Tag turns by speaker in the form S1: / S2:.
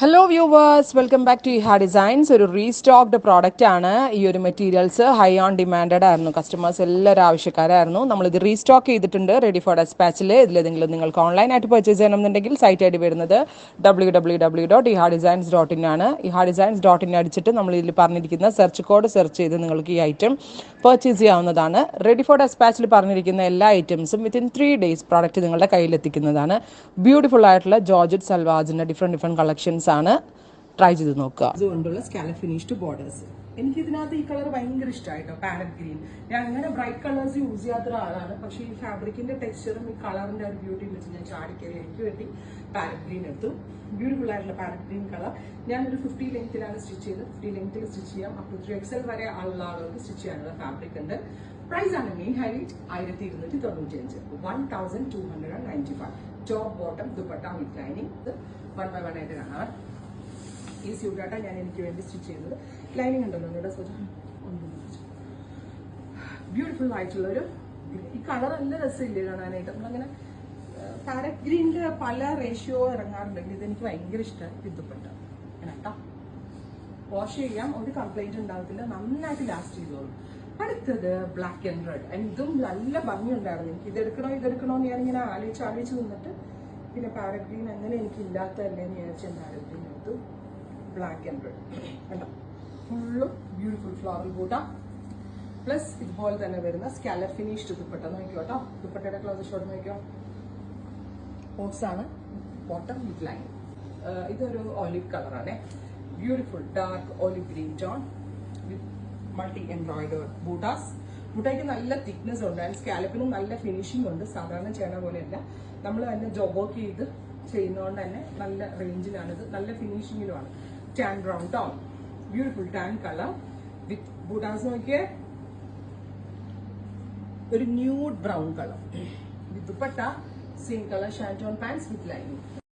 S1: Hello viewers, welcome back to Iha designs. ഒരു restocked product ആണ്. ഈ ഒരു മെറ്റീരിയൽസ് ഹൈ ഓൺ ഡിമാൻഡഡ് ആയിരുന്നു. കസ്റ്റമേഴ്സ് എല്ലാവരും ആവശ്യക്കാരായിരുന്നു. നമ്മളിത് റീസ്റ്റോക്ക് ചെയ്തിട്ടുണ്ട് റെഡി ഫോർ ഡെസ്പാച്ചിൽ. ഇതിലേതെങ്കിലും നിങ്ങൾക്ക് ഓൺലൈനായിട്ട് പർച്ചേസ് ചെയ്യണമെന്നുണ്ടെങ്കിൽ സൈറ്റ് ഐ ഡി വരുന്നത് www.ihadesigns.in ആണ്. ihadesigns.in അടിച്ചിട്ട് നമ്മൾ ഇതിൽ പറഞ്ഞിരിക്കുന്ന സെർച്ച് കോഡ് സെർച്ച് ചെയ്ത് നിങ്ങൾക്ക് ഈ ഐറ്റം പർച്ചേസ് ചെയ്യാവുന്നതാണ്. റെഡി ഫോർ ഡെസ്പാച്ചിൽ പറഞ്ഞിരിക്കുന്ന എല്ലാ ഐറ്റംസും വിത്തിൻ 3 days പ്രോഡക്റ്റ് നിങ്ങളുടെ കയ്യിലെത്തിക്കുന്നതാണ്. ബ്യൂട്ടിഫുൾ ആയിട്ടുള്ള ജോർജറ്റ് സൽവാജിൻ്റെ ഡിഫറെൻറ്റ് കളക്ഷൻസ് ആണ്. ട്രൈ ചെയ്ത് നോക്കുക. അതുകൊണ്ടുള്ള സ്കാലപ്പ് ഫിനിഷ്ഡ് ബോർഡേഴ്സ്. എനിക്ക് ഇതിനകത്ത് ഈ കളർ ഭയങ്കര ഇഷ്ടമായിട്ടോ, പാരറ്റ് ഗ്രീൻ. ഞാൻ അങ്ങനെ ബ്രൈറ്റ് കളേഴ്സ് യൂസ് ചെയ്യാത്ത ഒരാളാണ്, പക്ഷേ ഈ ഫാബ്രിക്കിന്റെ ടെക്സ്ചറും ഈ കളറിന്റെ ഒരു ബ്യൂട്ടിയും വെച്ച് ഞാൻ ചാടിക്കറി എനിക്ക് വേണ്ടി പാരറ്റ് ഗ്രീൻ എടുത്തു. ബ്യൂട്ടിഫുൾ ആയിട്ടുള്ള പാരറ്റ് ഗ്രീൻ കളർ. ഞാനൊരു 50 ലെങ്ത്തിലാണ് സ്റ്റിച്ച് ചെയ്തത്. 50 ലെങ്ത്തിൽ സ്റ്റിച്ച് ചെയ്യാം. അപ് ടു 3XL വരെ ഉള്ള ആളുകൾക്ക് സ്റ്റിച്ച് ചെയ്യാനുള്ള ഫാബ്രിക് ഉണ്ട്. പ്രൈസ് ആണ് main highlight. 1295, 1295. Top bottom dupatta with lining. ഇത് 1 by 1 ആയിട്ട് കാണാം. ഈ സ്യൂട്ടാണ് ഞാൻ എനിക്ക് വേണ്ടി സ്റ്റിച്ച് ചെയ്തത്. ലൈനിങ് ഉണ്ടല്ലോ നിങ്ങളുടെ ബ്യൂട്ടിഫുൾ ആയിട്ടുള്ളൊരു. ഈ കളർ നല്ല രസമില്ലേ കാണാനായിട്ട്. നമ്മളങ്ങനെ പാരറ്റ് ഗ്രീനിന്റെ പല റേഷ്യോ ഇറങ്ങാറുണ്ടെങ്കിൽ ഇതെനിക്ക് ഭയങ്കര ഇഷ്ടമാണ്. ഇതുപ്പെട്ട കേട്ടോ, വാഷ് ചെയ്യാം, ഒരു കംപ്ലൈന്റ് ഉണ്ടാകത്തില്ല, നന്നായിട്ട് ലാസ്റ്റ് ചെയ്തോളും. അടുത്തത് ബ്ലാക്ക് ആൻഡ് റെഡ്. ഇതും നല്ല ഭംഗിയുണ്ടായിരുന്നു. എനിക്ക് ഇതെടുക്കണോ ഞാനിങ്ങനെ ആലോചിച്ച് നിന്നിട്ട് പിന്നെ പാരറ്റ് ഗ്രീൻ അങ്ങനെ എനിക്ക് ഇല്ലാത്തതല്ലേ എന്ന് വിചാരിച്ച പാരറ്റ് ഗ്രീൻ എടുത്തു. ബ്ലാക്ക് ആൻഡ് റെഡ് കണ്ടോ, ഫുള്ളും ബ്യൂട്ടിഫുൾ ഫ്ലോറൽ ബൂട്ട പ്ലസ് ഇതുപോലെ തന്നെ വരുന്ന സ്കാലപ്പ് ഫിനിഷ്ഡ് ദുപ്പട്ട. നോക്കിയോ കേട്ടോ, ദുപ്പട്ടയുടെ ക്ലോസ് ഷോട്ട് നോക്കിയോ. ഓട്സ് ആണ് ബോട്ടം വിത്ത് ലൈൻ. ഇതൊരു ഓലിവ് കളറാണ്. Beautiful dark olive green tone with multi embroidered bootas. ബൂട്ടയ്ക്ക് നല്ല തിക്നെസ് ഉണ്ട് ആൻഡ് സ്കാലപ്പിനും നല്ല ഫിനിഷിംഗ് ഉണ്ട്. സാധാരണ ചെയ്യണ പോലെയല്ല, നമ്മൾ തന്നെ ജോബ് വർക്ക് ചെയ്ത് ചെയ്യുന്നതുകൊണ്ട് തന്നെ നല്ല റേഞ്ചിലാണിത്, നല്ല ഫിനിഷിങ്ങിലുമാണ്. Tan brown tone, beautiful tan colour with bootas. നോക്കിയേ, ഒരു nude brown colour with dupatta, same colour shantoon pants with lining.